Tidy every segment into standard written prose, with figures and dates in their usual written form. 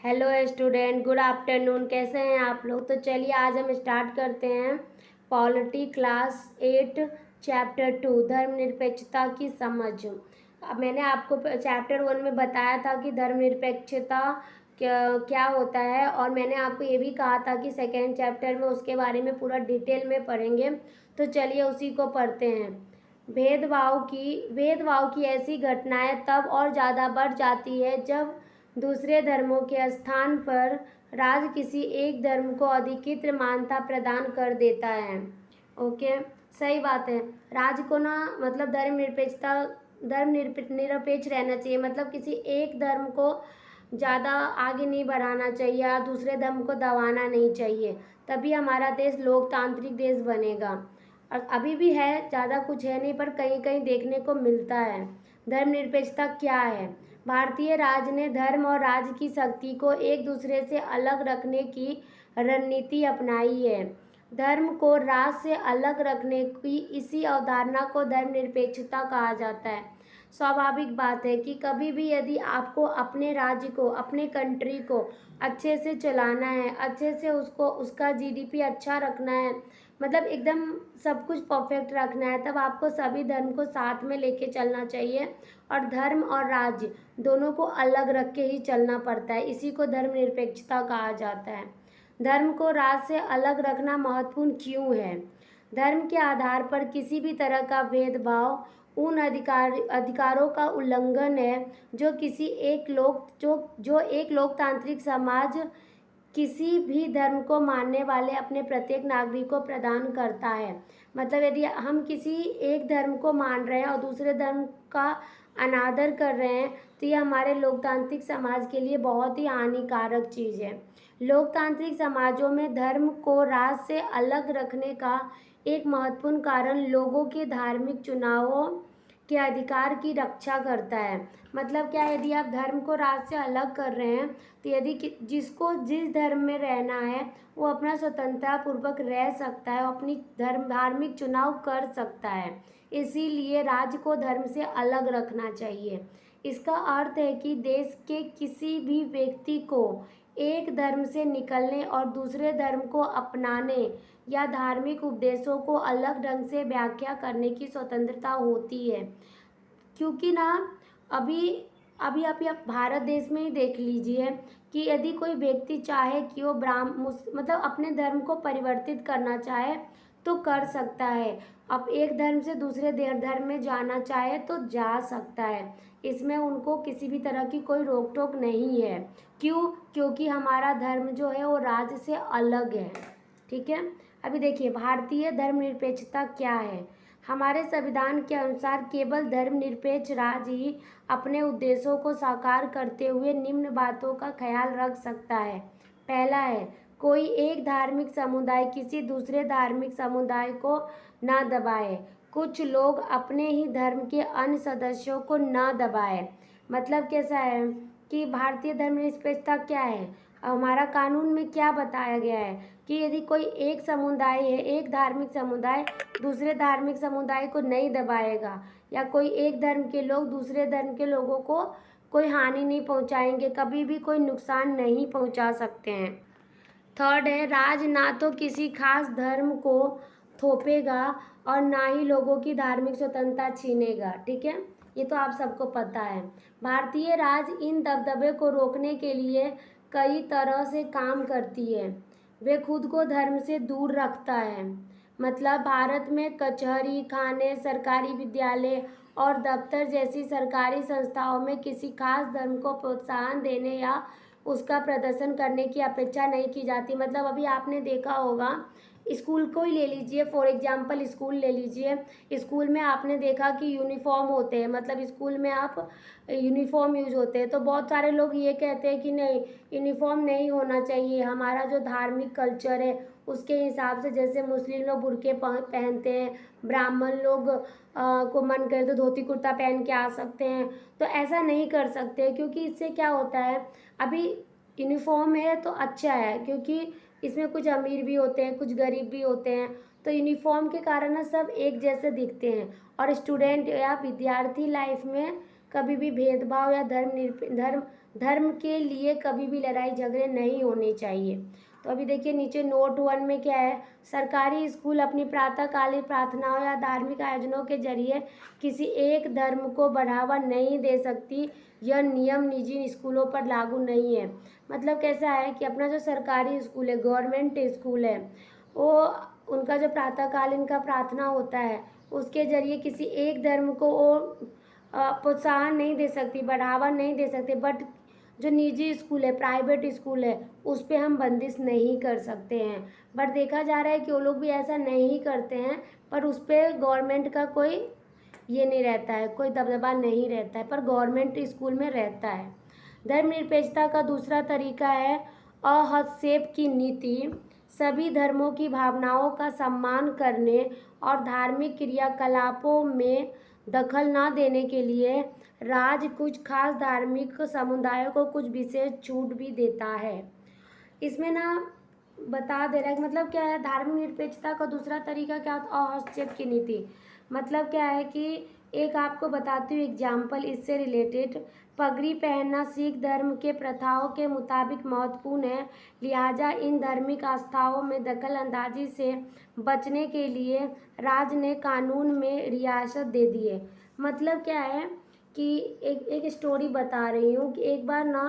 Hello student, good afternoon. कैसे हैं आप लोग? तो चलिए आज हम स्टार्ट करते हैं पॉलिटी क्लास 8 चैप्टर 2 धर्मनिरपेक्षता की समझ। अब मैंने आपको चैप्टर 1 में बताया था कि धर्मनिरपेक्षता क्या क्या होता है, और मैंने आपको ये भी कहा था कि सेकेंड चैप्टर में उसके बारे में पूरा डिटेल में पढ़ेंगे। तो चलिए उसी को पढ़ते हैं। भेदभाव की ऐसी घटनाएं तब और ज़्यादा बढ़ जाती है जब दूसरे धर्मों के स्थान पर राज किसी एक धर्म को अधिकृत मान्यता प्रदान कर देता है। ओके, सही बात है। राज को ना मतलब निरपेक्ष रहना चाहिए, मतलब किसी एक धर्म को ज़्यादा आगे नहीं बढ़ाना चाहिए या दूसरे धर्म को दबाना नहीं चाहिए, तभी हमारा देश लोकतांत्रिक देश बनेगा। और अभी भी है, ज़्यादा कुछ है नहीं, पर कहीं कहीं देखने को मिलता है। धर्मनिरपेक्षता क्या है? भारतीय राज ने धर्म और राज की शक्ति को एक दूसरे से अलग रखने की रणनीति अपनाई है। धर्म को राज से अलग रखने की इसी अवधारणा को धर्मनिरपेक्षता कहा जाता है। स्वाभाविक बात है कि कभी भी यदि आपको अपने राज्य को, अपने कंट्री को अच्छे से चलाना है, अच्छे से उसका जीडीपी अच्छा रखना है, मतलब एकदम सब कुछ परफेक्ट रखना है, तब आपको सभी धर्म को साथ में लेके चलना चाहिए और धर्म और राज्य दोनों को अलग रख के ही चलना पड़ता है। इसी को धर्मनिरपेक्षता कहा जाता है। धर्म को राज से अलग रखना महत्वपूर्ण क्यों है? धर्म के आधार पर किसी भी तरह का भेदभाव उन अधिकारों का उल्लंघन है जो एक लोकतांत्रिक समाज किसी भी धर्म को मानने वाले अपने प्रत्येक नागरिक को प्रदान करता है। मतलब यदि हम किसी एक धर्म को मान रहे हैं और दूसरे धर्म का अनादर कर रहे हैं, तो ये हमारे लोकतांत्रिक समाज के लिए बहुत ही हानिकारक चीज़ है। लोकतांत्रिक समाजों में धर्म को राज से अलग रखने का एक महत्वपूर्ण कारण लोगों के धार्मिक चुनावों के अधिकार की रक्षा करता है। मतलब क्या, यदि आप धर्म को राज से अलग कर रहे हैं, तो यदि जिसको जिस धर्म में रहना है वो अपना स्वतंत्रता पूर्वक रह सकता है, अपनी धार्मिक चुनाव कर सकता है। इसीलिए राज्य को धर्म से अलग रखना चाहिए। इसका अर्थ है कि देश के किसी भी व्यक्ति को एक धर्म से निकलने और दूसरे धर्म को अपनाने या धार्मिक उपदेशों को अलग ढंग से व्याख्या करने की स्वतंत्रता होती है। क्योंकि ना अभी अभी आप भारत देश में ही देख लीजिए कि यदि कोई व्यक्ति चाहे कि वो मतलब अपने धर्म को परिवर्तित करना चाहे तो कर सकता है। अब एक धर्म से दूसरे धर्म में जाना चाहे तो जा सकता है, इसमें उनको किसी भी तरह की कोई रोक टोक नहीं है। क्यों? क्योंकि हमारा धर्म जो है वो राज्य से अलग है। ठीक है, अभी देखिए भारतीय धर्मनिरपेक्षता क्या है। हमारे संविधान के अनुसार केवल धर्मनिरपेक्ष राज्य ही अपने उद्देश्यों को साकार करते हुए निम्न बातों का ख्याल रख सकता है। पहला है, कोई एक धार्मिक समुदाय किसी दूसरे धार्मिक समुदाय को न दबाए। कुछ लोग अपने ही धर्म के अन्य सदस्यों को न दबाए। मतलब कैसा है कि भारतीय धर्मनिरपेक्षता क्या है, हमारा कानून में क्या बताया गया है कि यदि कोई एक समुदाय है, एक धार्मिक समुदाय दूसरे धार्मिक समुदाय को नहीं दबाएगा, या कोई एक धर्म के लोग दूसरे धर्म के लोगों को कोई हानि नहीं पहुंचाएंगे, कभी भी कोई नुकसान नहीं पहुंचा सकते हैं। थर्ड है, राज ना तो किसी खास धर्म को थोपेगा और ना ही लोगों की धार्मिक स्वतंत्रता छीनेगा। ठीक है, ये तो आप सबको पता है। भारतीय राज इन दबदबे को रोकने के लिए कई तरह से काम करती है। वे खुद को धर्म से दूर रखता है। मतलब भारत में कचहरी खाने, सरकारी विद्यालय और दफ्तर जैसी सरकारी संस्थाओं में किसी खास धर्म को प्रोत्साहन देने या उसका प्रदर्शन करने की अपेक्षा नहीं की जाती। मतलब अभी आपने देखा होगा, स्कूल को ही ले लीजिए, फॉर एग्जांपल स्कूल ले लीजिए। स्कूल में आपने देखा कि यूनिफॉर्म होते हैं, मतलब स्कूल में आप यूनिफॉर्म यूज होते हैं, तो बहुत सारे लोग ये कहते हैं कि नहीं, यूनिफॉर्म नहीं होना चाहिए, हमारा जो धार्मिक कल्चर है उसके हिसाब से, जैसे मुस्लिम लोग बुर्के पहनते हैं, ब्राह्मण लोग को मन करे तो धोती कुर्ता पहन के आ सकते हैं। तो ऐसा नहीं कर सकते, क्योंकि इससे क्या होता है, अभी यूनिफॉर्म है तो अच्छा है, क्योंकि इसमें कुछ अमीर भी होते हैं, कुछ गरीब भी होते हैं, तो यूनिफॉर्म के कारण ना सब एक जैसे दिखते हैं। और स्टूडेंट या विद्यार्थी लाइफ में कभी भी भेदभाव या धर्म के लिए कभी भी लड़ाई झगड़े नहीं होने चाहिए। तो अभी देखिए नीचे नोट 1 में क्या है, सरकारी स्कूल अपनी प्रातःकालीन प्रार्थनाओं या धार्मिक आयोजनों के जरिए किसी एक धर्म को बढ़ावा नहीं दे सकती। यह नियम निजी स्कूलों पर लागू नहीं है। मतलब कैसा है कि अपना जो सरकारी स्कूल है, गवर्नमेंट स्कूल है, वो उनका जो प्रातःकालीन का प्रार्थना होता है उसके जरिए किसी एक धर्म को वो प्रोत्साहन नहीं दे सकती, बढ़ावा नहीं दे सकते। बट जो निजी स्कूल है, प्राइवेट स्कूल है, उस पर हम बंदिश नहीं कर सकते हैं। बट देखा जा रहा है कि वो लोग भी ऐसा नहीं करते हैं, पर उस पर गवर्नमेंट का कोई ये नहीं रहता है, कोई दबदबा नहीं रहता है, पर गवर्नमेंट स्कूल में रहता है। धर्मनिरपेक्षता का दूसरा तरीका है अहस्तक्षेप की नीति। सभी धर्मों की भावनाओं का सम्मान करने और धार्मिक क्रियाकलापों में दखल न देने के लिए राज्य कुछ खास धार्मिक समुदायों को कुछ विशेष छूट भी देता है। इसमें ना बता दे रहा है कि मतलब क्या है, धार्मिक निरपेक्षता का दूसरा तरीका क्या होता है, अहस्तक्षेप की नीति। मतलब क्या है कि एक आपको बताती हूँ एग्जाम्पल इससे रिलेटेड। पगड़ी पहनना सिख धर्म के प्रथाओं के मुताबिक महत्वपूर्ण है, लिहाजा इन धार्मिक आस्थाओं में दखल अंदाजी से बचने के लिए राज्य ने कानून में रियासत दे दी है। मतलब क्या है कि एक स्टोरी बता रही हूँ कि एक बार ना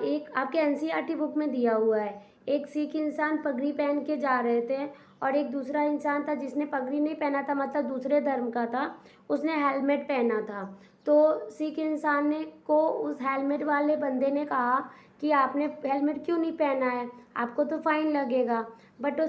एक आपके एनसीईआरटी बुक में दिया हुआ है, एक सिख इंसान पगड़ी पहन के जा रहे थे और एक दूसरा इंसान था जिसने पगड़ी नहीं पहना था, मतलब दूसरे धर्म का था, उसने हेलमेट पहना था। तो सिख इंसान ने को उस हेलमेट वाले बंदे ने कहा कि आपने हेलमेट क्यों नहीं पहना है, आपको तो फाइन लगेगा। बट वो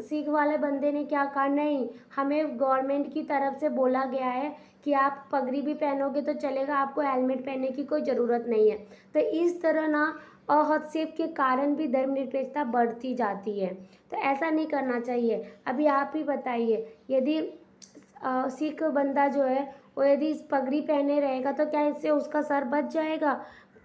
सिख वाले बंदे ने क्या कहा, नहीं, हमें गवर्नमेंट की तरफ से बोला गया है कि आप पगड़ी भी पहनोगे तो चलेगा, आपको हेलमेट पहनने की कोई ज़रूरत नहीं है। तो इस तरह ना अहस्तक्षेप के कारण भी धर्मनिरपेक्षता बढ़ती जाती है। तो ऐसा नहीं करना चाहिए। अभी आप ही बताइए, यदि सिख बंदा जो है वो यदि इस पगड़ी पहने रहेगा तो क्या इससे उसका सर बच जाएगा?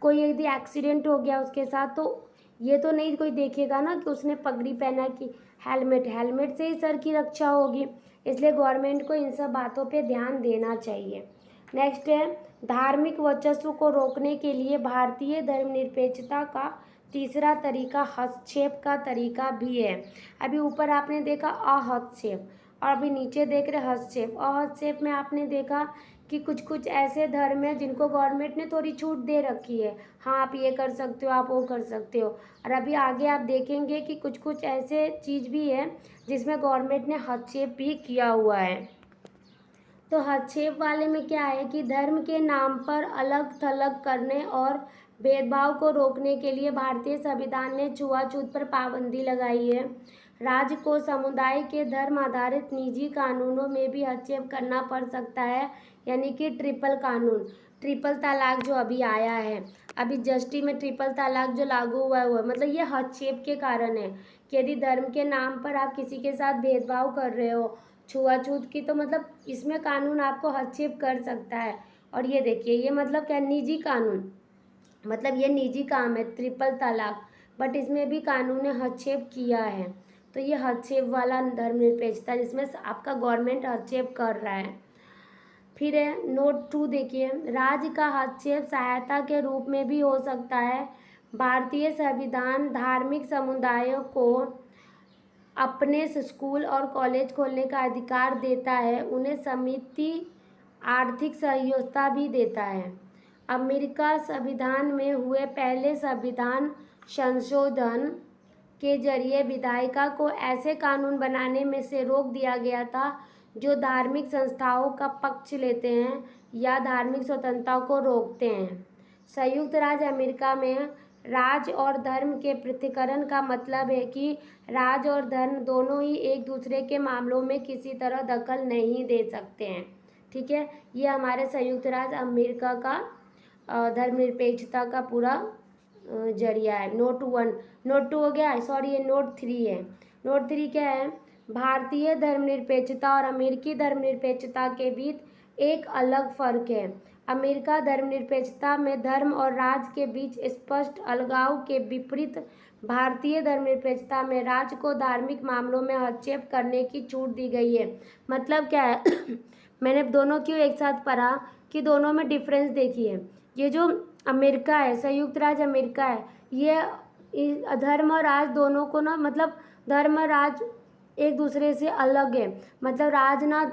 कोई यदि एक्सीडेंट हो गया उसके साथ तो ये तो नहीं कोई देखेगा ना कि उसने पगड़ी पहना कि हेलमेट से ही सर की रक्षा होगी। इसलिए गवर्नमेंट को इन सब बातों पे ध्यान देना चाहिए। नेक्स्ट है धार्मिक वर्चस्व को रोकने के लिए भारतीय धर्मनिरपेक्षता का तीसरा तरीका हस्तक्षेप का तरीका भी है। अभी ऊपर आपने देखा अहस्तक्षेप और अभी नीचे देख रहे हस्तक्षेप। अहस्तक्षेप में आपने देखा कि कुछ कुछ ऐसे धर्म हैं जिनको गवर्नमेंट ने थोड़ी छूट दे रखी है, हाँ आप ये कर सकते हो, आप वो कर सकते हो। और अभी आगे आप देखेंगे कि कुछ कुछ ऐसे चीज़ भी है जिसमें गवर्नमेंट ने हस्तक्षेप भी किया हुआ है। तो हस्तक्षेप वाले में क्या है कि धर्म के नाम पर अलग थलग करने और भेदभाव को रोकने के लिए भारतीय संविधान ने छुआछूत पर पाबंदी लगाई है। राज्य को समुदाय के धर्म आधारित निजी कानूनों में भी हस्तक्षेप करना पड़ सकता है, यानी कि ट्रिपल कानून, ट्रिपल तलाक जो अभी आया है, अभी जस्टिस में ट्रिपल तलाक जो लागू हुआ है मतलब ये हस्तक्षेप के कारण है कि यदि धर्म के नाम पर आप किसी के साथ भेदभाव कर रहे हो, छुआछूत की, तो मतलब इसमें कानून आपको हस्तक्षेप कर सकता है। और ये देखिए ये मतलब क्या, निजी कानून, मतलब ये निजी काम है ट्रिपल तलाक, बट इसमें भी कानून ने हस्तक्षेप किया है। तो ये हस्तक्षेप वाला धर्मनिरपेक्षता जिसमें आपका गवर्नमेंट हस्तक्षेप कर रहा है। फिर है नोट 2 देखिए, राज्य का हस्तक्षेप सहायता के रूप में भी हो सकता है। भारतीय संविधान धार्मिक समुदायों को अपने स्कूल और कॉलेज खोलने का अधिकार देता है, उन्हें समिति आर्थिक सहयोगिता भी देता है। अमेरिका संविधान में हुए पहले संविधान संशोधन के जरिए विधायिका को ऐसे कानून बनाने में से रोक दिया गया था जो धार्मिक संस्थाओं का पक्ष लेते हैं या धार्मिक स्वतंत्रता को रोकते हैं। संयुक्त राज्य अमेरिका में राज और धर्म के पृथक्करण का मतलब है कि राज और धर्म दोनों ही एक दूसरे के मामलों में किसी तरह दखल नहीं दे सकते हैं। ठीक है, ये हमारे संयुक्त राज्य अमेरिका का धर्मनिरपेक्षता का पूरा जरिया है। नोट 1, नोट 2 हो गया, सॉरी ये नोट 3 है। नोट 3 क्या है, भारतीय धर्मनिरपेक्षता और अमेरिकी धर्मनिरपेक्षता के बीच एक अलग फर्क है। अमेरिका धर्मनिरपेक्षता में धर्म और राज्य के बीच स्पष्ट अलगाव के विपरीत भारतीय धर्मनिरपेक्षता में राज्य को धार्मिक मामलों में हस्तक्षेप करने की छूट दी गई है। मतलब क्या है मैंने दोनों क्यों एक साथ पढ़ा कि दोनों में डिफरेंस देखिए। ये जो अमेरिका है, संयुक्त राज्य अमेरिका है। ये धर्म और राज दोनों को ना, मतलब धर्म और राज एक दूसरे से अलग है। मतलब राज ना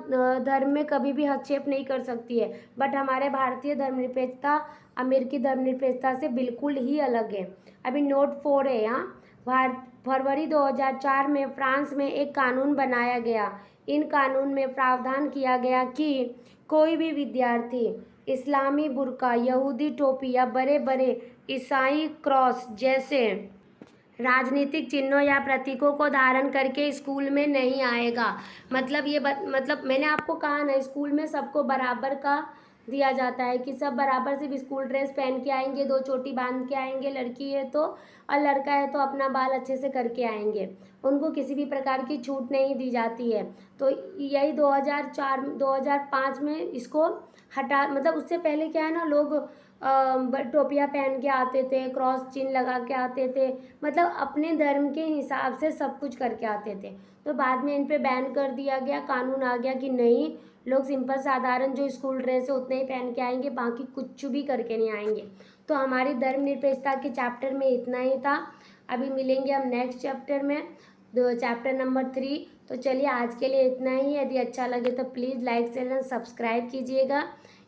धर्म में कभी भी हस्तक्षेप नहीं कर सकती है, बट हमारे भारतीय धर्मनिरपेक्षता अमेरिकी धर्मनिरपेक्षता से बिल्कुल ही अलग है। अभी नोट 4 है यहाँ। फरवरी 2004 में फ्रांस में एक कानून बनाया गया। इन कानून में प्रावधान किया गया कि कोई भी विद्यार्थी इस्लामी बुर्का, यहूदी टोपी या बड़े बड़े ईसाई क्रॉस जैसे राजनीतिक चिन्हों या प्रतीकों को धारण करके स्कूल में नहीं आएगा। मतलब मतलब मैंने आपको कहा ना, स्कूल में सबको बराबर का दिया जाता है कि सब बराबर सिर्फ स्कूल ड्रेस पहन के आएंगे, 2 चोटी बांध के आएंगे, लड़की है तो, और लड़का है तो अपना बाल अच्छे से करके आएंगे। उनको किसी भी प्रकार की छूट नहीं दी जाती है। तो यही 2005 में इसको हटा, मतलब उससे पहले क्या है ना, लोग टोपियाँ पहन के आते थे, क्रॉस चिन्ह लगा के आते थे, मतलब अपने धर्म के हिसाब से सब कुछ करके आते थे। तो बाद में इन पे बैन कर दिया गया, कानून आ गया कि नहीं, लोग सिंपल साधारण जो स्कूल ड्रेस है उतने ही पहन के आएंगे, बाकी कुछ भी करके नहीं आएंगे। तो हमारी धर्मनिरपेक्षता के चैप्टर में इतना ही था। अभी मिलेंगे हम नेक्स्ट चैप्टर में, चैप्टर नंबर 3। तो चलिए आज के लिए इतना ही। यदि अच्छा लगे तो प्लीज़ लाइक शेयर सब्सक्राइब कीजिएगा।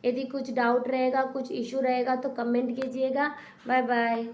यदि कुछ डाउट रहेगा, कुछ इशू रहेगा तो कमेंट कीजिएगा। Bye bye.